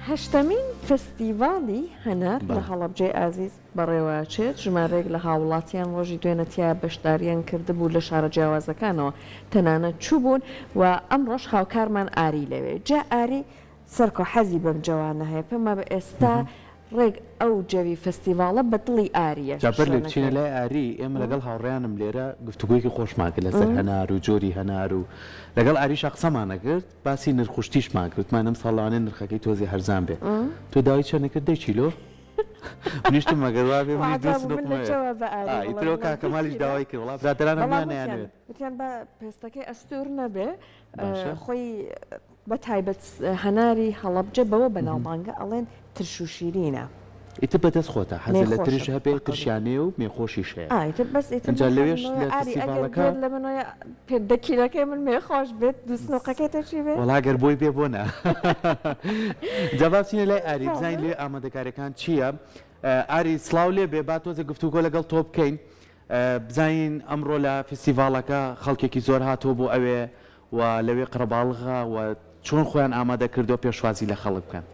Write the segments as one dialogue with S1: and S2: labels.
S1: هەشتمین فستیڤاڵی هەنار لە هەڵەبجەی ئازیز بەڕێوەچێت ژمارەیەک لە هاوڵاتیان ڕۆژی دوێنەتیا بەشداریان کردبوو لە شارە جیاوازەکانەوە تەنانەت چوو بوون و ئەمڕۆژ هاوکارمان ئاری لەوێ جا ئاری سەرکۆ حەزی بەم جوانە هەیە پێمە بە ئێستا ڕێک ئەو جەوی فستیڤاڵە بە دڵی ئاریە
S2: جابەر لێ بچینە لای ئاری ئێمە لەگەڵ هاوڕێیانم لێرە گفتوگویەکی خۆشماکرد لەسەر هەنار و جۆری هەنار و لەگەڵ ئاریشا قسەمانە کرد باسی نرخوشتیشمان کردمان ئەم ساڵانە نرخەکەی تۆزی هەرزان بێ تۆ داوای چەندە کرد 10 کیلۆ نیشتم مەگەڕوا بێ ئیترۆ کاکەمالیش داوای کرد وڵات برادرانەمان نەیانوێت
S1: وتیان بە پێستەکەی ئەستور نەبێ خۆی بە تایبەت هەناری هەڵەبجە بەوە بەناوبانگە ئەڵێن ترش و شیرینە
S2: ئیتر بەدەست خۆتە حەزە لە ترش هەبێ ترشیانێ و مێخۆشیش هەیە ئەجا لەوێش لە فستیڤاڵەکە
S1: لە منۆیە پێدەکیلەکەی من مێخۆش بێت دووسنۆقەکەی تەچی بێت
S2: وەڵاگەر بۆی بێ بۆ نە جەبابچینە لای ئاری بزانین لێ ئامادەکاریەکان چییە ئاری سڵاو لێ بێ با تۆزە گفتوگۆ لەگەڵ تۆ بکەین بزانین ئەمڕۆ لە فستیڤاڵەکە خەڵکێکی زۆر هاتۆ بۆ ئەوێ و لەوێ قڕەباڵغا و چۆن خۆیان ئامادە کردو پێشوازی لە خەڵک بکەن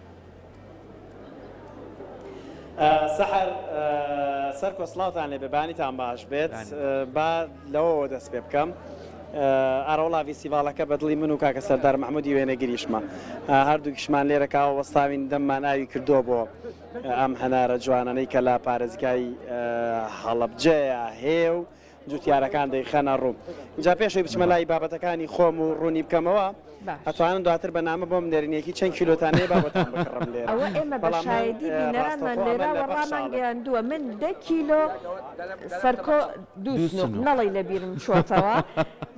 S3: سەحەر سەرکۆ سڵاوتان لێ ببانیتان باش بێت با لەوەوە دەست پێ بکەم ئاڕۆڵا فستیڤاڵەکە بە دڵی من و کاکە سەردار مەحموودی وێنەگریشمە هەردووکیشمان لێرە کاوە وەستاوین دەممان ئاوی کردووە بۆ ئەم هەنارە جوانانەی کە لە پارێزگای هەڵەبجەیە هێو جوتیارەکان دەیخەنە ڕوو اینجا پێشەوەی بچمە لای بابەتەکانی خۆم و ڕوونی بکەمەوە ئەتوانن دواتر بەنامە بۆم نێرینێکی چەند کیلۆتانەیە بابەتان بکڕم لێرە
S1: ئەوە ئێمە بە شایدی بینەرانمان لێرە وەڕامان گەیاندووە من 10 کیلۆ سەرکۆ دووسنوق نەڵی لەبیرم چۆتەوە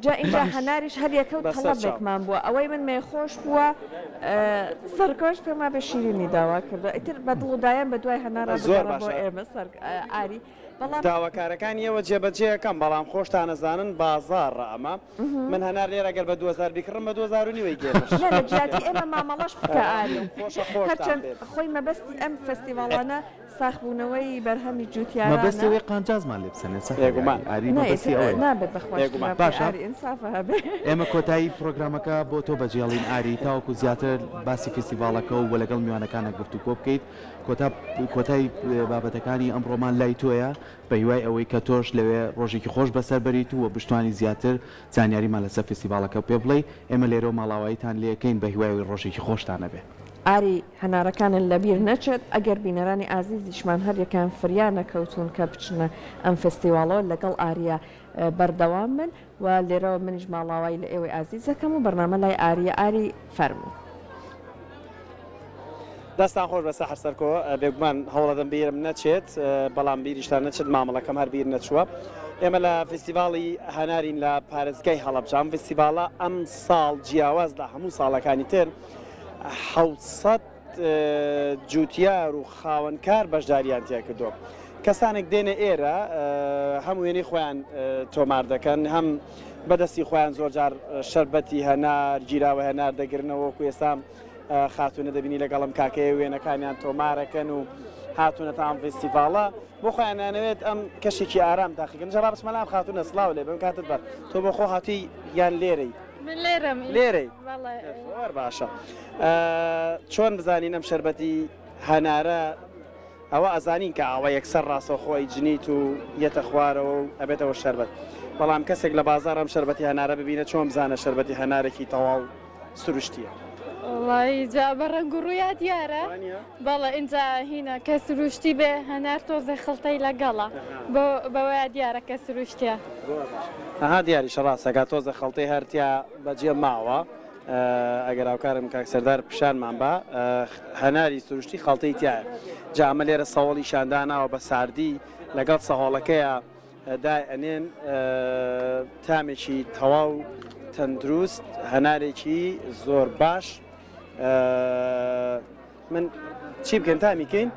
S1: جا اینجا هەناریش هەریەکە و تەڵەبێکمان بووە ئەوەی من مێخۆش بووە سەرکۆش پێما بە شیرینی داوا کردە ئیتر بە دڵدایان بە دوای هەنارە بگەڕە بۆ ئێمە ئاری
S3: داواکارەکانی ئێوە جێبەجێەکەم بەڵام خۆشتان نەزانن بازاڕە ئەمە من هەنار لێرە گەر بە 2000 بیکڕم بە 2009 گێڕش
S1: لە جیاتی ئێمە مامەڵەش بکە ئاری هەرچەند خۆی مەبەستی ئەم فستیڤاڵانە ساخبوونەوەی بەرهەمی جوتیارانە
S2: مەبەستەوەی قانجازمان لێ بسەنێت
S3: بێگومان
S2: ئاری مەبەستی ئەوەیە
S1: نابێت بەخۆش
S2: باشە
S1: ئینسافە هەبێ
S2: ئێمە کۆتایی پرۆگرامەکە بۆ تۆ بەجێڵین ئاری تاوەکو زیاتر باسی فستیڤاڵەکە و لەگەڵ میوانەکانە گفتوگۆ بکەیت کۆتایی بابەتەکانی ئەمڕۆمان لای تۆیە بە هیوای ئەوەی کە تۆش لەوێ ڕۆژێکی خۆش بەسەر بەریت و بشتوانی زیاتر زانیاریمان لەسەر فستیڤاڵەکە پێ بڵێ ئێمە لێرە ماڵاواییتان لێەکەین بە هیوای ڕۆژێکی خۆشتانە بێ
S1: ئاری هەنارەکانن لەبیر نەچێت ئەگەر بینەرانی ئازیزیشمان هەریەکان فریانە کەوتون کە بچنە ئەم فستیڤاڵەوە لەگەڵ ئاریە بەردەوام من و لێرەوە منیش ماڵاوایی لە ئێوەی ئازیزەکەم و بەرنامە لای ئاریە ئاری فەرموو
S3: دەستان خۆش بە سەحەر سەرکۆ بێگومان هەوڵەدەم بیرم نەچێت بەڵام بیریشتان نەچێت مامەڵەکەم هەر بیر نەچووە ئێمە لە فستیڤاڵی هەنارین لە پارێزگای هەڵەبجە ئەم فستیڤاڵە ئەم ساڵ جیاواز لە هەموو ساڵەکانی تر 700 جوتیار و خاوەنکار بەشداریان تیا کردووە کەسانێک دێنە ئێرە هەموو وێنەی خۆیان تۆمار دەکەن هەم بەدەستی خۆیان زۆرجار شەربەتی هەنار گیراوە هەنار دەگرنەوە وەکو ئێستا خاتونە دەبینی لەگەڵم کاکەیە وێنەکانیان تۆمارەکەن و هاتوونە تا ئەم فستیڤاڵە بۆ خۆیان نانەوێت ئەم کەشێکی ئارام تاقیکردن جەبا بچمەلام خاتونە سڵاو لێ بم کاتت بە تۆ بۆ خۆ هاتی یان لێرەی لێرەی زۆر باشە چۆن بزانین ئەم شەربەتی هەنارە ئەوە ئەزانین کە ئاوە یەکسەر ڕاستە خۆی جنیت و یەتە خوارەوە و ئەبێتەوە شەربەت بەڵام کەسێک لە بازار ئەم شەربەتی هەنارە ببینە چۆن بزانە شەربەتی هەنارێکی تەواو سروشتیە
S4: والله جا بەڕەنگ و ڕوویا دیارە بەڵێ اینجا هینە کە سروشتی بێ هەنار تۆزە خەڵتەی لەگەڵە بەوەیە دیارە کە سروشتیە
S3: ئەها دیاریشە ڕاستەکە تۆزە خەڵتەی هەرتیا بەجێ ماوە ئەگەر هاوکارم کاک سەردار پیشانمان بە هەناری سروشتی خەڵتەی تایە جا ئەمە لێرە سەوڵی شانداناوە بە ساردی لەگەڵ سەهۆڵەکەیە دای ئەنێن تامێکی تەواو تەندروست هەنارێکی زۆر باش من چی بکەن تامیکەین؟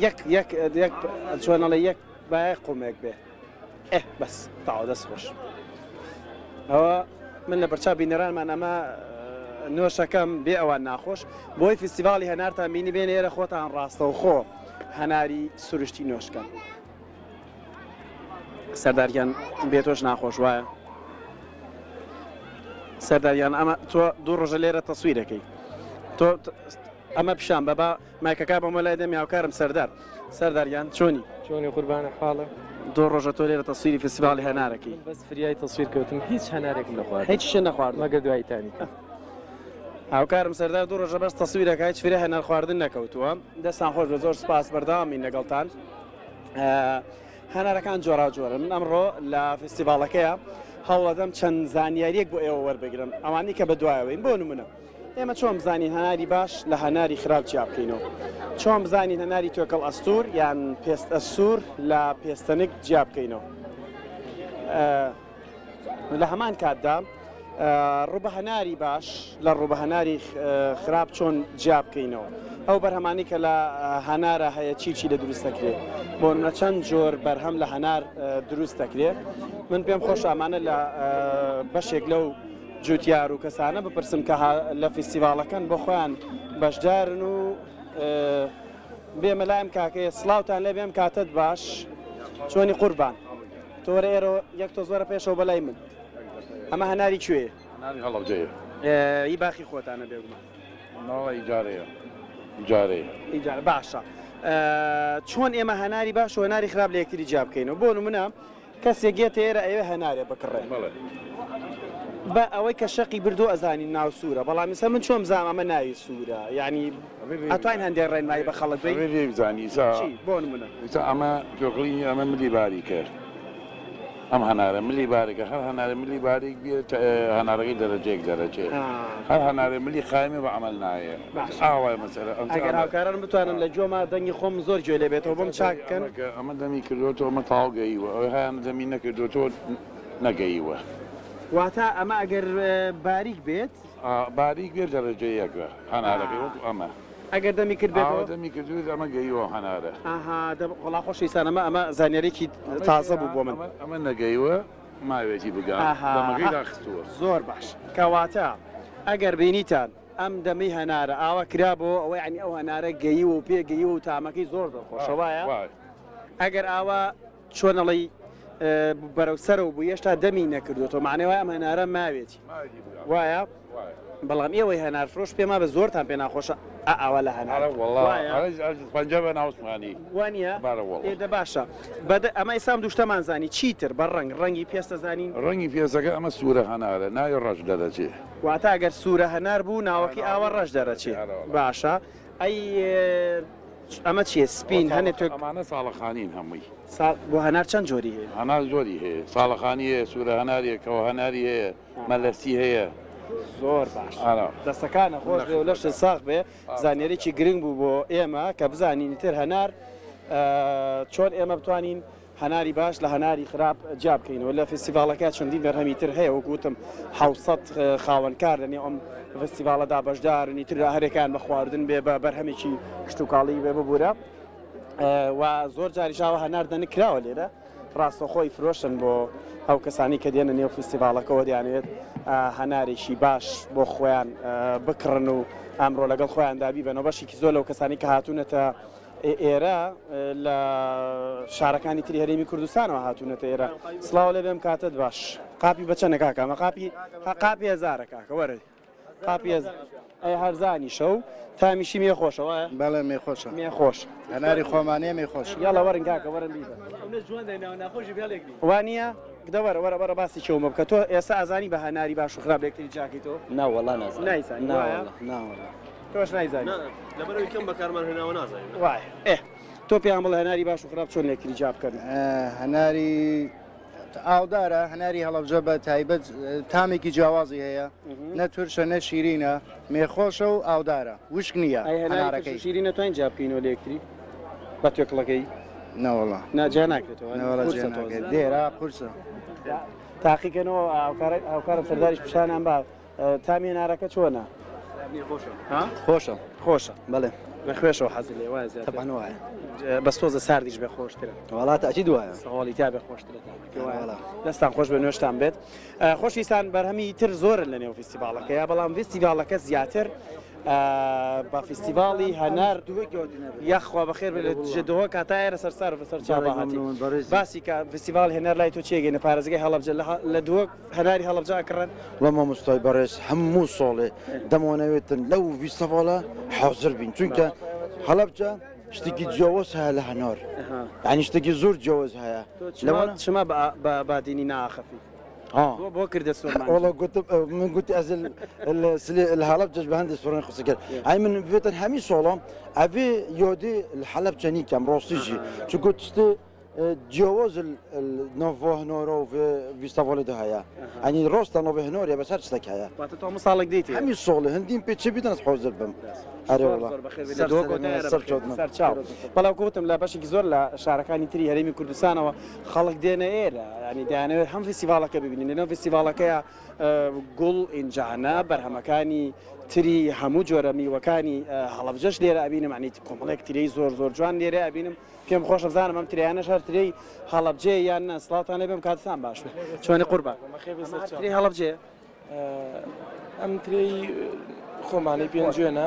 S3: یەک چۆنەڵی یەک باە قومێک بێ بەس تاوا دەست خۆش ئەوە من لە بەرچاو بینەرانمان ئەمە نوۆشەکەم بێ ئەوان ناخۆش بۆی فستیڤاڵی هەنارتان بینی بێن ئێرە خۆتان ڕاستەوخۆ هەناری سروشتی نوۆشکەن سەرداریان بێتۆش ناخۆش وایە سەرداریان ئەمە تۆ دوو ڕۆژە لێرە تەسویرەکەی تۆ ئەمە پیشان بەبا مایکەکە بەمە لای دەمی هاوکارم سەرداریان چۆنی
S5: چۆنی قوربانە حاڵە
S3: دۆ ڕۆژە تۆ لێرە تەسویری فستیوالی هەنارەکەی
S5: بەس فریای تەسویر کەوتم هیچ هەنارێک نەخوارد
S3: هیچ شتێ نەخوارد
S5: مەگە دوایتانی
S3: هاوکارم سەردار دوو ڕۆژە بەس تەسویرەکە هیچ فرێ هەنار خواردن نەکەوتووە دەستان خۆش بە زۆر سپاس بەردەوامی لەگەڵتان هەنارەکان جۆرا جۆرە من ئەمڕۆ لە فستیڤالەکەیە هەوڵەدەم چەند زانیاریەک بۆ ئێوە وەربگرم ئەوانی کە بەدوایەوەین بۆ نمونە ئێمە چۆن بزانین هەناری باش لە هەناری خراپ چیا بکەینەوە چۆن بزانین هەناری تۆکەڵ ئەستور یان پێست ئەسوور لە پێستەنک جیا بکەینەوە لە هەمان کاتدا ڕوبە هەناری باش لە ڕوبە هەناری خراپ چۆن جیا بکەینەوە ئەو بەرهەمانی کە لە هەنارە هەیە چی لە دروست دەکرێت بۆ منە چەند جۆر بەرهەم لە هەنار دروست دەکرێت من پێم خۆش ئامانە لە بەشێک لەو جوتیار و کەسانە بپرسم کە لە فستیڤالەکەن بۆ خۆیان بەشدارن و بێمە لایم کاکەیە سڵاوتان لێ بێم کاتت باش چۆنی قوربان تۆرە ئێرە یەک تۆ زۆرە پێشەوە بەلای من ئەمە هەناری کوێ
S6: هەناری هەڵەبجەیە
S3: هی باخی خۆتانە بێگومان
S6: ناوە ئیجارەیە ئیجارەیە
S3: ئیجارە باشە چۆن ئێمە هەناری باش و هەناری خراپ لە یەکتری جیا بکەینەوە بۆ نمونە کەسێک گێتە ئێرە ئەوێ هەنارێ بکڕێ بە ئەوەی کە شەقی بردو ئەزانی ناو سوورە بەڵام سە من چۆم زانام ئەمە ناوی سوورە یعنی ئەتوانین هەندێک ڕێنمایی بە خەڵک
S6: بزانی
S3: بۆ نمونە
S6: ئەمە جۆقلی ئەمە ملی باری کرد ئەم هەنارە ملی بارێکە هەر هەنارە ملی بارێک بێت هەنارەکەی دەرەجێک دەرەجێ هەر هەنارە ملی خایمە بە عمل نایە ئاوای مەسەرە
S3: ئەگەر هاوکاران بتوانم لە جۆما دەنگی خۆم زۆر گوێ لێ بێتەوە بۆم چاککەن
S6: ئەمە دەمی کردوەوە ئەمە تاڵ گەیوە ئەوەی هیان دەمی نەکردوەوە نەگەیوە
S3: واتە ئەمە ئەگەر باریک بێت
S6: باریک بێت دەرەجێ یەکە هەنارەکەی ئەمە
S3: ئەگەر دەمی کرد بێتەوە
S6: دەمی کردوێت ئەمە گەیوە هەنارە
S3: وڵا خۆشیسان ئەمە زانیارێکی تازە بوو بۆ من
S6: ئەمە نەگەیوە ماوێتی بگات دەمەکەی داخستووە
S3: زۆر باش کەواتە ئەگەر بینیتان ئەم دەمەی هەنارە ئاوا کرابەوە ئەوەی عنی ئەو هەنارە گەیوە و پێگەیوە و تامەکەی زۆر دڵخۆشەوایە ئەگەر ئاوا چۆنەڵی بەرەوسەرەوە بوو هێشتا دەمی نەکردوێتەوە معنەوەی ئەم هەنارە ماوێتی وایە بەڵام ئێوەی هەنار فرۆش پێما بە زۆرتان پێ ناخۆشە ئاوا لە هەنار
S6: پەنجە بە ناوسمانی
S3: وانە ئێدە باشە ئەمە ئێسام دوشتەمان زانی چیتر بە ڕەنگی پێستە زانین
S6: ڕەنگی پێستەکە ئەمە سوورە هەنارە ناوی ڕەش دەدەچێ
S3: واتە ئەگەر سوورە هەنار بوو ناوەکی ئاوە ڕەش دەرەچێ باشە ئەی ئەمە چیە سپین هەنێت
S6: ئەمانە ساڵەخانین هەمووی
S3: بۆ هەنار چەند جۆری هەیە
S6: هەنار زۆری هەیە ساڵەخانی هەیە سوورە هەناریەکەەوە هەناری هەیە مەلەسی هەیە
S3: زۆر باش دەستەکانە خۆش بێ و لەشت ساغ بێ زانیارێکی گرنگ بوو بۆ ئێمە کە بزانین تر هەنار چۆن ئێمە بتوانین هەناری باش لە هەناری خراپ جا بکەینەوە لە فستیڤالەکە چەندین بەرهەمی تر هەیە وەکوتم 700 خاوەنکار لەنێ ئەم فستیڤالەدا بەشدارنی تر هەرێکان بە خواردن بێ بە بەرهەمێکی شتوکاڵی بێ ببوورە و زۆر جاریشاوە هەنار دەنکراوە لێرە ڕاستەخۆی فرۆشن بۆ ئەو کەسانی کە دێنە نێو فستیڤالەکەەوە دەیانوێت هەنارێکی باش بۆ خۆیان بکڕن و ئەمڕۆ لەگەڵ خۆیان دابی بەنەوە بەشێکی زۆر لەو کەسانی کە هاتوونەتە ئێرە لە شارەکانی تری هەرێمی کوردستانەوە هاتوونەتە ئێرە سڵاو لێ بێم کاتت باش قاپی بەچەنە کاکە ئەمە قاپی هەزارە کاکە وەرە قاپی ئەی هەرزانی شەو تامیشی مێخۆشەوە
S7: بەڵێ مێخۆشە
S3: مێخۆش
S7: هەناری خۆمانەیە مێخۆش
S3: یاڵە وەرن کاکە وەرن بیبە وانە دەوەرە وەرە بەرە باسی چەومە بکە تۆ ئێستا ئازانی بە هەناری باش و خراپ لێکتری جاکەیتەوە
S7: ناوەڵا
S3: نایزانی تۆش نایزانی
S8: لەبەرەوەی کەم بەکارمان هێناوە نازانین
S3: وای تۆ پێیان بڵێ هەناری باش و خراپ چۆن لێکتری جا بکەن
S7: هەناری ئاودارە هەناری هەڵەبجە بە تایبەت تامێکی جیاوازی هەیە نە تورشە نە شیرینە مێخۆشە و ئاودارە وشک نییە هەنارەکەی
S3: شیری نەتوانین جا بکەینەوە لێکتری بە توێکڵەکەی
S7: نەوەڵا
S3: ناجا ناکرێتەوە
S7: دێرە قورسە
S3: تاقیکەنەوە هاوکارم سەرداریش پیشانان با تامی هێنارەکە چۆنە
S7: خۆشە
S3: خۆشە
S7: بەڵێ
S3: بەخوێشەوە حەزی لێ وایە
S7: تەبان وایە
S3: بەستۆزە ساردیش بێ خۆشترە
S7: وڵاتە ئەچی دوایە
S3: سەواڵی تا بێ خۆشترە دەستان خۆش بە نوێشتان بێت خۆشویستان بەرهەمی تر زۆرن لە نێو فستیڤالەکەیە بەڵام فستیڤالەکە زیاتر بە فستیڤاڵی هەنار یاخوا بەخێر لە جێدەوە کاتایە سەرسار بەسەر چاباهاتی باسی کە فستیڤال هێنەر لای تۆ چێگەینە پارێزگای هەڵەبجە لە دووە هەناری هەڵەبجا کڕن
S9: وە مامۆستای بەڕێز هەموو ساڵێ دەمانەوێتن لەو فستیڤالە حاضر بین چونکە هەڵەبجە شتێکی جیاواز هەیە لە هەنار یعنی شتێکی زۆر جیاواز هەیە
S3: شما بادینی ناخەفی بۆ کردە سۆمان
S9: والله من قلت أزل الحلب جج بهندي سورين خصك هاي من فيتن همي صولام أبي يودي الحلب جاني كم روستيجي شو قلت استي جواز النوفو هنورو في استفاله ده هيا يعني روست نوفو هنوريا بس هرشتك هيا
S3: واتو مصالك ديتي
S9: همي صولة هندين بيتشي بيتنا تحوزر بم أري والله
S3: بەڵاو گوتم لە بەشێکی زۆر لە شارەکانی تری هەرێمی کوردستانەوە خەڵک دێنە ئێرە ینی دەیانەوێت هەم فستیڤالەکە ببینین لەنەوە فستیڤالەکەیە گوڵ ئینجانە بەرهەمەکانی تری هەموو جۆرە میوەکانی هەڵەبجەش لێرە ئەبینم عنی کۆمەڵێک ترەی زۆر جوان لێرە ئەبینم پێم خۆش بزانم ئەم تریانەش هەر ترەی هەڵەبجێ یان نە سڵاتانە بێم کاتتان باش بێت چۆنی قوربان ترەی هەڵەبجێ
S5: ئەم ترێی خۆمانەی پێنجێنە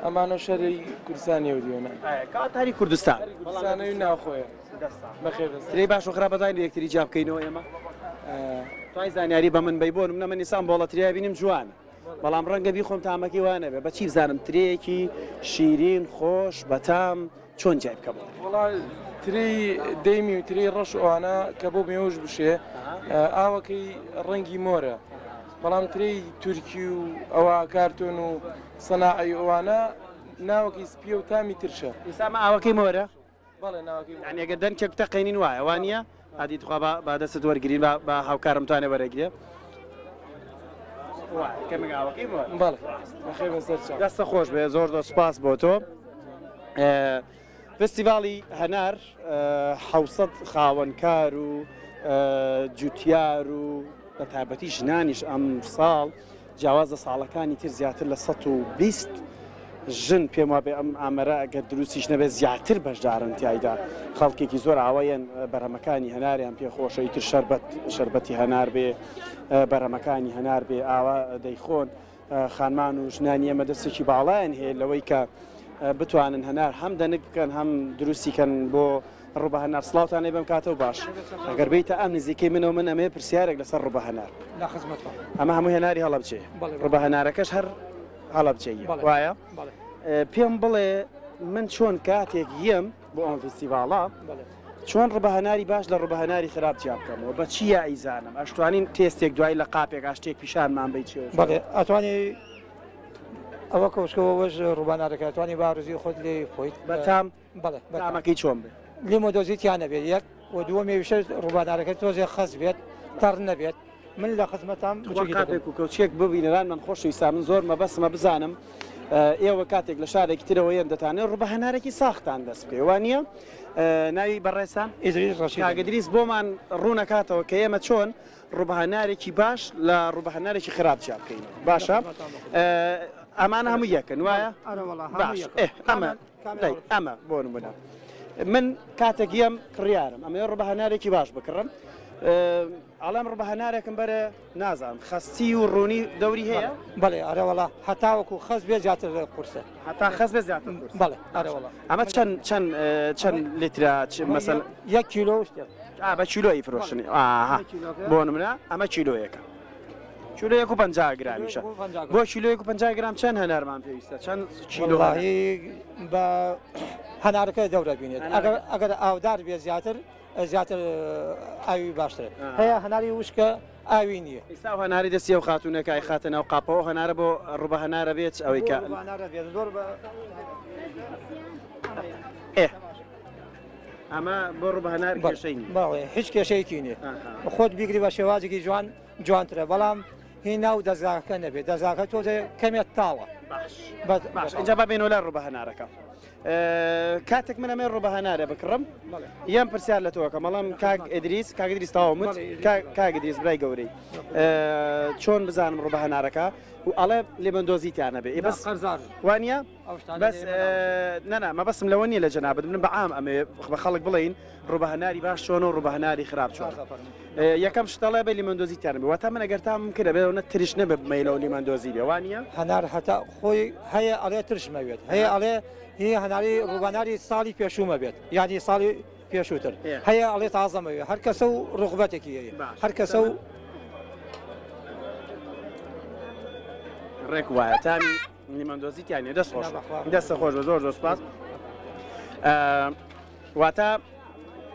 S5: ئەمانە شەری کوردستانی و دیێنە
S3: کاتاری کوردستان
S5: کوردستانەوی ناوخۆیە بەخێر
S3: ترەی باش و خراپەدای یەکتری جا بکەینەوە ئێمە توای زانیاری بە من بەی بۆ منە من نیسان بۆڵە تریا بینیم جوانە بەڵام ڕەنگە بیخۆم تامەکی وانە بێ بەچی بزانم ترەیەکی شیرین خۆش بەتام چۆن جای بکەم
S5: وڵای تری دەیمی و تری ڕەش ئەوانە کە بۆ مێوش بشێ ئاوەکەی ڕەنگی مۆرە بەڵام تری تورکی و ئەوە کارتۆن و سەناعی ئەوانە ناوەکی سپیە و تامی ترشە
S3: ئێسامە ئاوەکەی مۆرە
S5: بەڵێ ناوەکەی
S3: ئەگە دەنکێک تەقینین وایە وانە ئادی توخوا بە دەست وەرگین بە هاوکارم توانێ وەرەگرێ
S5: بەڵێ بەخێر بەسەر
S3: دەستە خۆش بێ زۆر سپاس بۆ تۆ فستیڤاڵی هەنار حوسەد خاوەنکار و جوتیار و بە تایبەتی ژنانیش ئەم ساڵ جیاوازە ساڵەکانی تر زیاتر لە 120 ژن پێم وابێ ئەم ئامەرە ئەگەر دروستیش نەبێت زیاتر بەشدارن تایدا خەڵکێکی زۆر ئاوایەن بەرهەمەکانی هەناریان پێخۆشەی تر شەربەتی هەنار بێ بەرهەمەکانی هەنار بێ ئاوا دەیخۆن خانمان و ژنانی ئەمە دەستێکی باڵایەن هەیە لەوەی کە بتوانن هەنار هەم دەنک بکەن هەم دروستیکەن بۆ ڕوبە هەنار سڵاوتانێ بەم کاتەوە باش ئەگەر بیتە ئەم نزیکەی منەوە من ئەمێ پرسیارێک لەسەر ڕوبە هەنار ئەمە هەموو هێناری هەڵەبجێ ڕوبە هەنارەکەش هەر هەڵەبجێیە وایە پێم بڵێ من چۆن کاتێک یەم بۆ ئەم فستیڤاڵە چۆن ڕوبە هەناری باش لە ڕوبە هەناری خراپ جیا بکەمەوە بە چیە ئەیزانم ئەشتوانین تێستێک دوای لە قاپێک ئاشتێک پیشانمان بی چێ
S10: بەڵێ ئەتوانی ئەوە کۆشکەوەش ڕوبانارەکە توانی باڕزی خۆت لێ خۆیت
S3: بەتام
S10: بەڵێ
S3: بەتامەکەی چۆن بێت
S10: لیمۆ دۆزیتیانە بێت یەک و دووە مێویشە ڕوبانارەکە تۆزێ خەز بێت تەڕ نەبێت من لە خزمەتام
S3: قاپێک و کەوچێک ببینەران من خۆشویستا من زۆر مەبەسمە بزانم ئێوە کاتێک لە شارێکی ترەوە یەن دەتانێت ڕوبە هەنارێکی ساختان دەست بکەی وانە ناوی بەڕێسان کاگەدریس بۆمان ڕوونەکاتەوە کە ئێمە چۆن ڕوبە هەنارێکی باش لە ڕوبە هەنارێکی خراپ جیا بکەین باشە ئەمانە هەموو یەکەن وایە باش ئەمە بۆ نمونە من کاتێک یەم کڕیارم ئەمە ڕوبە هەنارێکی باش بکڕم ئەڵام ڕوبە هەنارێکم بەرە نازانم خەستی و ڕوونی دەوری هەیە
S10: بەڵێ ئارەوەڵا هەتاوەکو خەز بێ زیاتر قورسە
S3: هەتا خەز بێ زیاتر
S10: بەڵێ ئارەوەڵا
S3: ئەمە چەند لیترا مەسەل
S10: 1 کیلۆ
S3: بە کیلۆی فرۆشتنی بۆ نمونە ئەمە کیلۆیەکە کیلۆ 150 گرامیشە بۆ کیلۆ 150 گرام چەند هەنارمان پێویستە چەند
S10: کیلۆهی بە هەنارەکە دەورە بینێت ئەگەر ئاودار بێ زیاتر ئاوی باشترە هەیە هەناری وشکە ئاوی نییە
S3: ئێستا هەناری دەستی و خاتونەکەی خاتە ناو قاپەوە هەنارە بۆ ڕوبە هەنارە بێت ئەوەی کە ئەمە بۆ ڕوبە هەنار کێشەی نیە
S10: باڵێ هیچ کێشەیەکی نییە خۆت بیگری بە شێوازێکی جوانترە بەڵام هی ناو دەزگاکە نەبێت دەزاکە تۆزێ کەمێت تاوە
S3: باش اینجا بابێنەوە لە ڕوبە هەنارەکە کاتێک من ئەمێ ڕوبە هەنارە بکڕم یان پرسیار لە تۆکە مەڵام کاگدریس تاوامت کاگدریس برای گەورەی چۆن بزانم ڕوبە هەنارەکە و ئەڵێ لێبەندۆزیتیانە بێ بەس
S10: قەرزار
S3: وانە بەس نەنا مە بەسم لەوە نیە لە جەنابەت من بەعام ئەمێ بە خەڵک بڵین ڕوبە هەناری باش چۆن و ڕوبە هەناری خراپ چۆن یەکەم شتەڵێ بە لیمەندۆزی تیان بێ واتە من ئەگەر تا ممکنە بێەوە تریش نەبێ مەیلەوە لیمەندۆزی بێ وانە
S10: هەنار هەتا خۆی هەیە ئەڵێ ترشمەوێت هەیە ئەڵێ هی هەناری ڕووباناری ساڵی پێشومە بێت یانی ساڵی پێشووتر هەیە ئەڵێ تازەمەوێ هەر کەسە و ڕغبەتێکی هەیە هەر کەسە و
S3: ڕێک وایە تامی لیمەندۆزیتیانێ دەستە خۆش بە زۆر زۆر سپاس واتە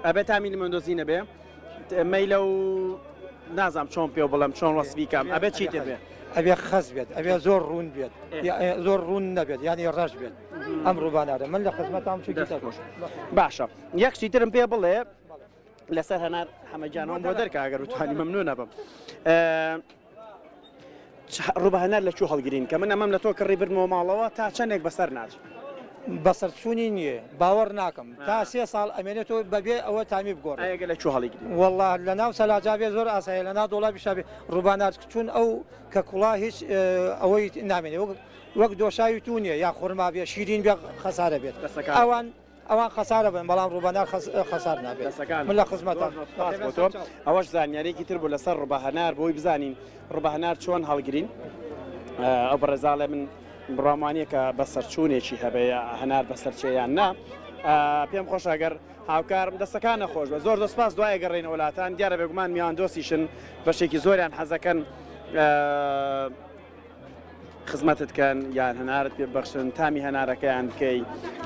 S3: ئەبێت تامی لیمەندۆزی نەبێ مەیلە و نازام چۆن پێ بڵم چۆن وەسبیکەم ئەبێت چی تێ بێ
S10: ئەبێ خەز بێت ئەبێ زۆر ڕوون بێت زۆر ڕوون نەبێت ینی ڕەش بێت ئەم ڕووبانارە من لە خزمەتام چی خۆش
S3: باشە یەکشتی ترم پێ بڵێ لەسەر هەنار هەمەجانەوە بۆ دەرکە ئەگەر بتوانی مەمنوونە بم ڕوبە هەنار لە چوو هەڵگرین کە من ئەمەم لە تۆ کڕی برمەوە ماڵەوە تا چەندێک بەسەر ناچ
S10: بەسەرچوونی نییە باوەڕ ناکەم تا 3 ساڵ ئەمێنێتەوە بەبێ ئەوە تامی بگۆڕ
S3: ئەگە لە چوو هەڵی
S10: والله لە ناو سەلاجابێ زۆر ئاسایە لە ناو دۆڵابی شابێ ڕووبانات چون ئەو کە کوڵا هیچ ئەوەی نامێنێ وەک دۆشاوی تو نییە یا خورما بێ شیرین بێ خەسارە بێت ئەوان خەسارە بن بەڵام ڕووبانار خەسار نابێت من لە خزمەتە
S3: ئەوەش زانیارێکی تر بوو لەسەر ڕووبە هەنار بۆی بزانین ڕووبە هەنار چۆن هەڵگرین ئەو بەڕێزاڵێ من بڕامانیە کە بە سەرچوونێکی هەبێ هەنار بە سەرچێیان نا پێم خۆش ئەگەر هاوکارم دەستەکان نەخۆش بە زۆر دەسپاس دوایە گەڕێنە وڵاتان دیارە بێگومان میان دۆسیشن بەشێکی زۆریان حەزەکەن خزمەتتکەن یان هەنارت پێ بەخشن تامی هەنارەکەیان بکەی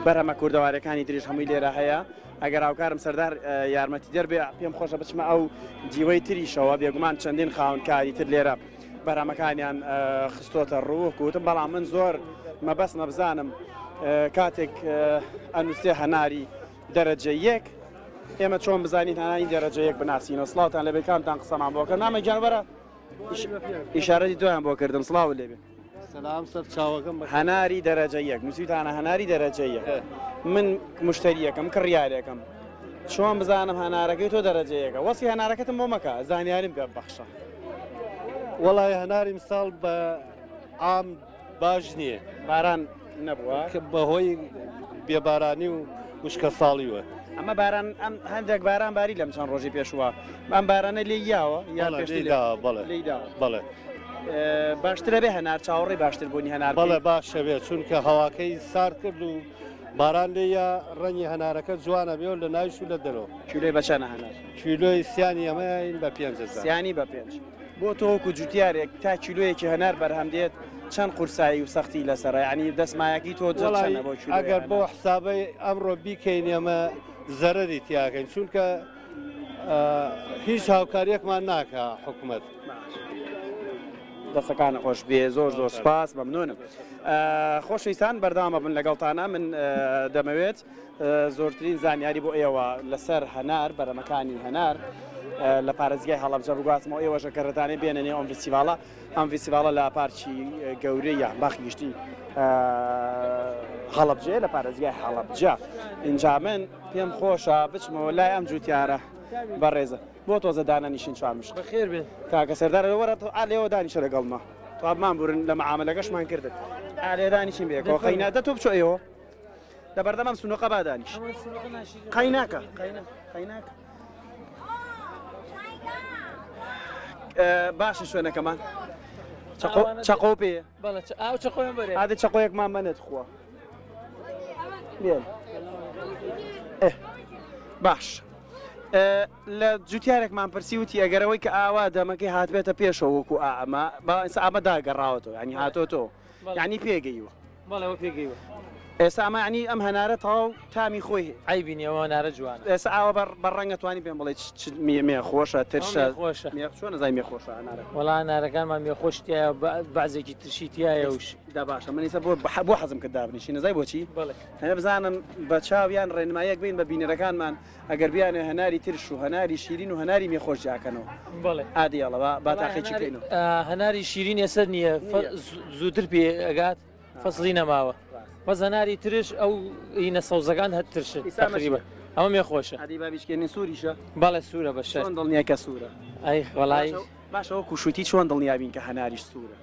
S3: بەرهەمە کوردەوارەکانی دریش هەمووی لێرە هەیە ئەگەر هاوکارم سەردار یارمەتی دەربێ پێم خۆشە بچمە ئەو جیوەی تریشەوە بێگومان چەندین خاونکاری تر لێرە بەرهەمەکانیان خستۆتە ڕوو کوتم بەڵام من زۆر مەبەستمە بزانم کاتێک ئەنووسێ هەناری دەرەجە یەک ئێمە چۆن بزانین هەناری دەرەجە یەک بناسیینەوە سڵاوتان لەبێ کامتان قسەمان بۆکە نامە گیانوەرە ئیشارەتی تۆیان بۆ کردم سڵاو لێبێ
S8: سلام سەر چاوەکەم
S3: هەناری دەرەجە یەک نووسیتانە هەناری دەرەجە یەک من مشتریەکەم کڕیارێکم چۆن بزانم هەنارەکەی تۆ دەرەجە یەکە وەسی هەنارەکەتم بۆ مەکە زانیاریم پێ بەخشە
S8: وەڵای هەناری مساڵ بە ئام باش نییە
S3: باران نەبووە
S8: بەهۆی بێبارانی و وشکە ساڵیوە
S3: ئەمە باران ئەم هەندێک باران باری لەم چەند ڕۆژی پێشوە ئەم بارانە لێ یاوە
S8: بەڵێ
S3: باشترە بێ هەنار چاوەڕێ باشتر بوونی هەنار
S8: بەڵێ باشە بێت چونکە هەواکەی سارد کرد و باران لێە ڕەنی هەنارەکە جوانە بێ و لە ناویش و لە دەرەوە
S3: کیلۆی بەچەنە هەنار
S8: کیلۆی سیانی ئەمەین بە 5
S3: سیانی بە 5 بۆ تۆکو جوتیارێک تا کیلۆیەکی هەنار بەرهەم دێت چەند قورسایی و سەختی لەسەر ینی دەستمایەکی تۆ
S8: ئەگەر بۆ حسابەی ئەمڕۆ بیکەین ئەمە زەرری تیاکەین چونکە هیچ هاوکاریەکمان ناکە حکوومەت
S3: دەستەکانە خۆش بێ زۆر زۆر سپاس مەمنونم خۆشەویستان بەردەوامە بن لەگەڵتانە من دەمەوێت زۆرترین زانیاری بۆ ئێوە لەسەر هەنار بەرەمەکانی هەنار لە پارێزگای هەڵەبجە بگواتمەوە ئێوەشە کەڕێتانێ بێنێ ئەم فستیڤالە ئەم فستیڤالە لە پارکی گەورەی یان باخی گشتی هەڵەبجێ لە پارێزگای هەڵەبجە اینجا من پێم خۆشە بچمەوە لای ئەم جوتیارە بەڕێزە بۆ تۆزە دانەنیشین چامش
S5: بەخێر بێت
S3: کاکە سەردار وەرە ئالێەوە دانیشە لەگەڵمە توابمان بورن لە مەعاملەکەشمان کردن ئالێ دانیشین بێکەوە قەینا دە تۆ بچۆ ئێوە لە بەردەمام سنووقە با دانیش قەیناکە قەیناکە باشە شوێنەکەمان چقۆ پێ عادە چقۆیەکمان منێت خووە باش لە جوتیارێکمان پرسی وتی ئەگەرەوەی کە ئاوا دەمەکەی هاتبێتە پێشەوە وەکو ئامە باس ئامە داگەڕاوەتەوە ینی هاتۆتەوە یعنی پێگەیوە
S5: بەڵەوە پێگەیوە
S3: ئێستا ئەمە ینی ئەم هەنارە تەواو تامی خۆی
S5: عیبینیەوە نارە جوان
S3: ئێستا ئاوە بەڕەنگە توانی پێم بڵێ مێ خۆشە ترشە
S5: خۆشە
S3: چۆن نزای مێ خۆشە هەنارە
S5: وەڵا هەنارەکانمان مێ خۆشتایە بەعزێکی ترشیتایە وش
S3: دا باشە منیسە بۆ حەزم کرد دابنیشی نزای بۆچی هەمێ بزانم بە چاویان ڕێنمایەک بین بە بینەرەکانمان ئەگەر بیانێ هەناری ترش و هەناری شیرین و هەناری مێ خۆش جاکەنەوە
S5: بڵێ
S3: ئادیڵەوە با تاقیچی بکەینەوە
S5: هەناری شیرین ێسەر نییە زووتر پێ ئەگات فەسڵی نەماوە بەس هەناری ترش ئەو هینە سەوزەکان هەت ترشە تقریبا ئەمە مێ خۆشە
S3: ئەدی بابیشکێنی سووریشە
S5: بەڵێ سوورە بەشە
S3: دڵنییا کە سوورە
S5: ئەی وەڵای
S3: باشەوە کوشوتی چۆن دڵنیابین کە هەناریش سوورە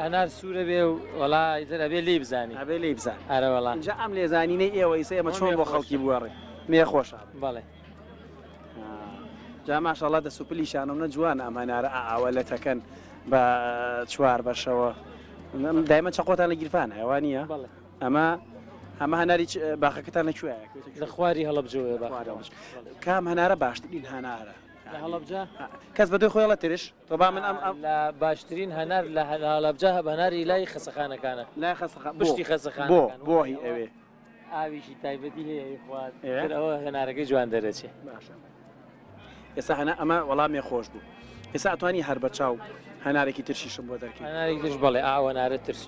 S11: هەنار سوورە بێ و وەڵا ئیتر ئەبێ لێ بزانی
S3: ئەبێ لێ بزان
S11: ئەرە وەڵا
S3: اینجا ئەم لێزانینەی ئێوە ئیسە ئێمە چۆن بۆ خەڵکی بوەڕێ مێ خۆشە
S11: بەڵێ
S3: جا ماشەڵڵا دە سوپلیشانەوە جوانە ئەم هەنارە ئاوەلەتەکەن بە چوار بەشەوە دایمە چەقۆتان لە گیرفانە ئەوانە ئەمە هەناری باخەکەتان لەکوێیە
S11: لە خواری هەڵەبجەوە
S3: کام هەنارە باشترین هەنارە
S11: لە هەڵەبجە
S3: کەس بە دوی خۆی لە ترش تۆ با من
S11: لە باشترین هەنار لە هەڵەبجە هەبەناری لای خەسەخانەکانە
S3: لای
S11: پشتی خەسەخانەکان
S3: بۆ هی ئەوێ
S11: ئاویشی تایبەتی هەیە خوارد ئەوە هەنارەکەی جوان دەرەچێ
S3: باشە ئێستا هەنا ئەمە وەڵامی خۆش بوو ئێستا ئەتوانی هەر بە چاو هەنارێکی ترشیشم بۆ دەرکەی
S11: هەنارێکی ترش بەڵێ ئاوەنارە ترش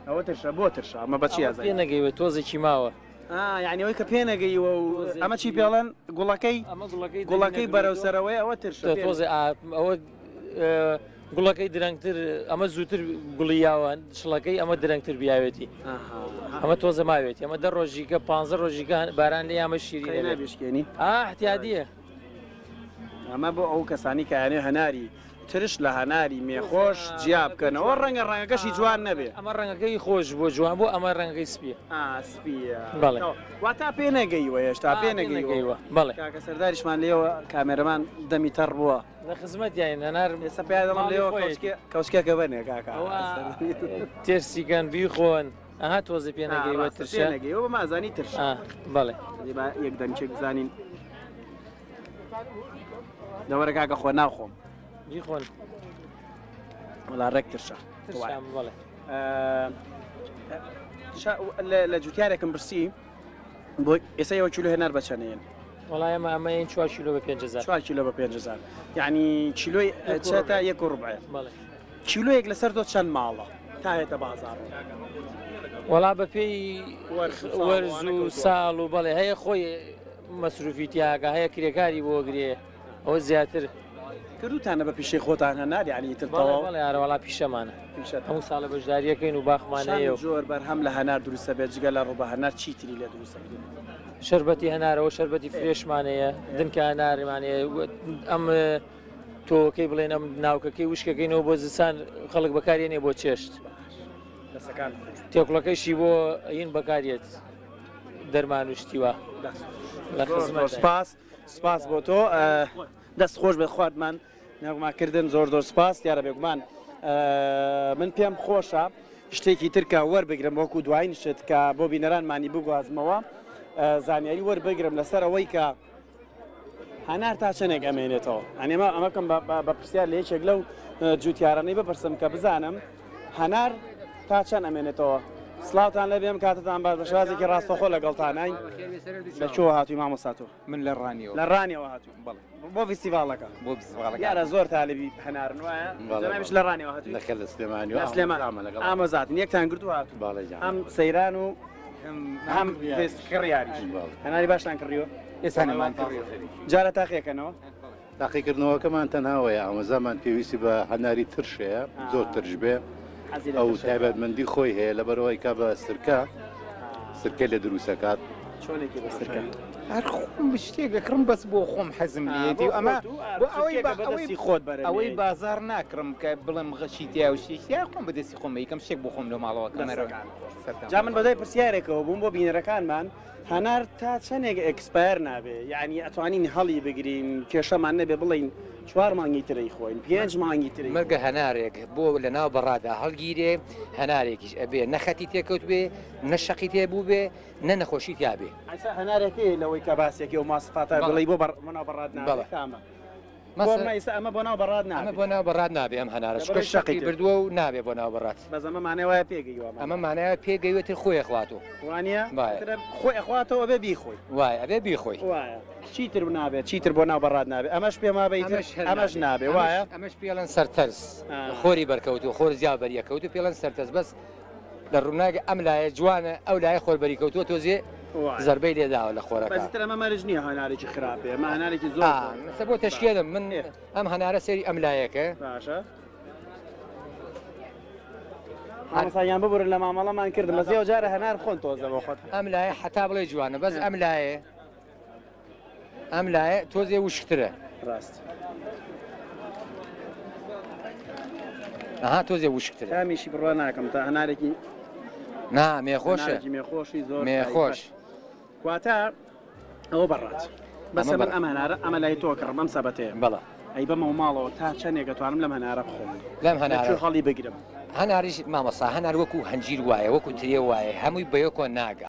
S3: ئەوە ترشە بۆ ترشە ئەمە بەچی
S11: پێ نەگەیوە تۆزێکی ماوە
S3: یعنی ئەوەی کە پێ نەگەیوە و ئەمە چی پێڵەن گوڵەکەی بەرەوسەرەوەی ئەوە ترشە
S11: تۆزێ ئەوە گوڵەکەی درەنگتر ئەمە زووتر گوڵیاوە شڵەکەی ئەمە درەنگتر بیاوێتی ئەمە تۆزە ماوێت ئەمە 10 ڕۆژیکە 15 ڕۆژیکە باران لێ ئەمە شیری
S3: نەبێشکێنی
S11: احتیادیە
S3: ئەمە بۆ ئەو کەسانی کە یانێ هەناری ترش لە هەناری مێخۆش جیا بکەنەوە ڕەنگە ڕەنگەکەشی جوان نەبێ
S11: ئەمە ڕەنگەکەی خۆش بۆ جوان بۆ ئەمە ڕەنگەی سپیە
S3: سپیە
S11: بەڵێ
S3: وا تا پێ نەگەیوە هێشتا پێ نەگەیوە
S11: بەڵێ
S3: کاکە سەرداریشمان لێەوە کامێرەمان دەمی تەڕ بووە
S11: لە خزمەت یاین هەنار
S3: ئێستا پێ دەڵم لێەوە کەوشکێکە بەنێ کاکە
S11: ترسیکەن بیخۆن ئەها تۆزە پێ نەگەیوە ترشە
S3: نەگەیوە بە مازانی ترش
S11: بەڵێ
S3: یەک دەمچێک بزانین دەوەرە کاکە خۆ ناوخۆم
S11: بیخۆن
S3: وڵا ڕێک ترشە
S11: بەڵێ
S3: لە جوتیارێکم برسی بۆ ئێستا ئەوە کیلو هێنار بەچەنەیەن
S11: وڵای ئەمە ئەمەین 4 کیلۆ بە 5,000
S3: 4 کیلۆ بە 5,000 یعنی کیلۆی چێتە 1.4
S11: بەڵێ
S3: کیلۆیەک لەسەر دۆ چەند ماڵە تا هێتە بازار
S11: وەڵا بە پێی وەرز و ساڵ و بەڵێ هەیە خۆی مەسروفی تیاکە هەیە کرێکاری بۆ گرێ ئەوە زیاتر
S3: کردوتانە بە پیشەی خۆتان هەنار یعنی ترتەوە
S11: بەڵێ یارەوەڵا پیشەمانە هەموو ساڵە بەشداریەکەین و باخمانەیە
S3: زۆر بەرهەم لە هەنار دروستە بێت جگە لە ڕووبە هەنار چیتری لێ دروستە
S11: شربەتی هەنارەوە شربەتی فرێشمانەیە دنکە هەنارمانەیە ئەم تۆکەی بڵێن ئەم ناوکەکەی وشکەکەینەوە بۆ زستان خەڵک بەکارێنێ بۆ چێشت تێکڵەکەیشی بۆ هین بەکارێت دەرمان وشتیوە لە خزمەت
S3: سپاس بۆ تۆ دەست خۆش بێ خواردمان نەغماکردن زۆر سپاس دیارە بێگومان من پێم خۆشە شتێکی ترکە وەربگرم وەکو دوایین شت کە بۆ بینەرانمانی بگوازمەوە زانیاری وەربگرم لەسەر ئەوەی کە هەنار تا چەندێک ئەمێنێتەوە ئەنێمە ئەمەکەم بە پرسیار لە یەکێک لەو جوتیارانەی بپرسم کە بزانم هەنار تا چەند ئەمێنێتەوە سلااوان لە بێم کاتتان باش بە شازێکی ڕاستەخۆ لەگەڵتانای لەکوێوە هاتووی مامۆساتۆ
S12: من لە ڕانیەوە
S3: لە ڕانیەوە هاتوو بۆ فیستیڤالەکە
S12: بۆ فیستیڤالەکە
S3: یارە زۆر تاالبی هەنارن وایە لە ڕانیەوە هاتووی
S12: لە سلێمانی
S3: سلێمان ئامۆزاتن یەکتان گرتو هاتوو ئەم سەیران و هەم کڕیاری هەناری باشتان کڕیوە
S12: ئێسانەمان
S3: جارە تاقیەکەنەوە
S8: تاقیکردنەوەکەمان تەناوەیە ئەمەزامان پێویستی بە هەناری ترشەیە زۆر ترش بێ ئەو تایبەتمەندی خۆی هەیە لەبەرەوەی کا بە سرکە لە دروستەکات
S3: چۆنێکی بە سرکە
S12: هەر خۆم شتێک دەکڕم بەس بۆ خۆم حەزم لێتی ئەمە بۆ ئەوەی
S3: خۆت بەر
S12: ئەوەی بازار ناکڕم کە بڵم غەشی تیا و شتێکیا خۆم بەدەستی خۆم یکەم شتێک بۆ خۆم لە ماڵەوە کەمەرەوە
S3: جا من بەدای پرسیارێکەوە بووم بۆ بینەرەکانمان هەنار تا چەندێک ئەکسپایر نابێ یعنی ئەتوانین هەڵی بگرین کێشەمان نەبێ بڵین 4 مانگی ترەی خۆین 5 مانگی تری
S13: مەرگە هەنارێک بۆ لە ناو بەڕادا هەڵگیرێ هەنارێکیش ئەبێ نەخەتی تێکەوت بێ نەشەقی تێبوو بێ نە نەخۆشی تیابێ
S3: هەنارێکی لەوەی کە باسێکی و ماسفاتە بڵی بۆ مناو بەڕات نابێ ئەمە بۆ ناو بەڕات نابێ
S13: بۆ ناو بەڕات نابێ ئەم هەنارە شەقی بردووە و نابێ بۆ ناو بەڕات
S3: بەزەمە مانەوەیە پێگەیوە
S13: ئەمە مانایە پێگەیوێتر خۆی خواتەوە
S3: وانە خۆی ئەخواتەوە بێ بیخۆی
S13: وای ئەبێ بیخۆی
S3: وایە چیتر نابێت چیتر بۆ ناو بەڕات نابێت ئەمەش پێما بیت ئەمەش نابێ وایە
S13: ئەمەش پێڵەن سەرتەرس خۆری بەرکەوت و خۆر زیاد بەریەکەوت و پێڵەن سەرتەس بەس لە ڕووناگە ئەم لایە جوانە ئەو لایە خۆر بەریکەوتووە تۆزێ زەربەی لێداوە لە خۆرەکە
S3: ئەمە مەرج نییە هەنارێکی خراپێ ئەمە هەنارێکی زۆر
S13: مەسە بۆ تەشکێدم من ئەم هەنارە سەری ئەم لایەکە
S3: باشە ئەمەسایان ببورن لە مامەڵەمان کردم مەزیەوە جارە هەنار خۆن تۆزەوە خۆت
S13: ئەم لایە حتا بڵێ جوانە بەس ئەم لایە تۆزێ وشکترە
S3: ڕاست
S13: ئەها تۆزێ وشکتر
S3: تامیشی بڕوا ناکەم تا هەنارێکی
S13: نا مێخۆشە
S3: مێخۆشی زۆر
S13: مێخۆش
S3: واتە ئەوە بەڕات بەسە من ئەم هەنارە ئەمە لای تۆ کڕم ئەم سەبەتەیە
S13: بەڵە
S3: ئەی بەمە ماڵەوە تا چەندێک دەتوانم لەم هەنارە بخۆم
S13: لەم هەنارە
S3: هەڵی بگرم
S13: هەناریش مامەسا هەنار وەکو هەنجیر وایە وەکو ترێ وایە هەمووی بەیەکۆ ناگە